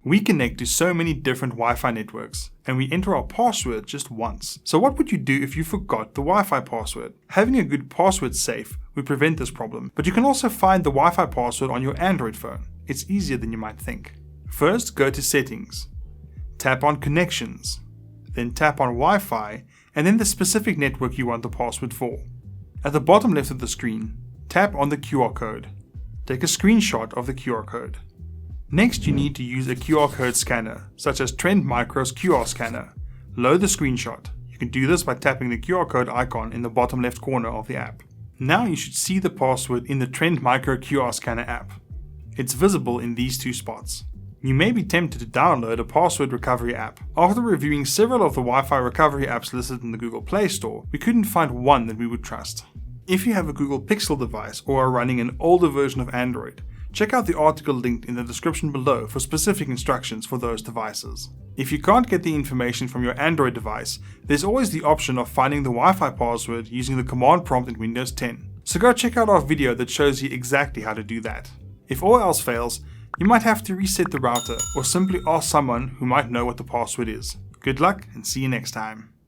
We connect to so many different Wi-Fi networks, and we enter our password just once. So what would you do if you forgot the Wi-Fi password? Having a good password safe would prevent this problem, but you can also find the Wi-Fi password on your Android phone. It's easier than you might think. First, go to Settings. Tap on Connections. Then tap on Wi-Fi, and then the specific network you want the password for. At the bottom left of the screen, tap on the QR code. Take a screenshot of the QR code. Next, you need to use a QR code scanner, such as Trend Micro's QR scanner. Load the screenshot. You can do this by tapping the QR code icon in the bottom left corner of the app. Now you should see the password in the Trend Micro QR scanner app. It's visible in these two spots. You may be tempted to download a password recovery app. After reviewing several of the Wi-Fi recovery apps listed in the Google Play Store, we couldn't find one that we would trust. If you have a Google Pixel device or are running an older version of Android, check out the article linked in the description below for specific instructions for those devices. If you can't get the information from your Android device, there's always the option of finding the Wi-Fi password using the command prompt in Windows 10. So go check out our video that shows you exactly how to do that. If all else fails, you might have to reset the router or simply ask someone who might know what the password is. Good luck and see you next time.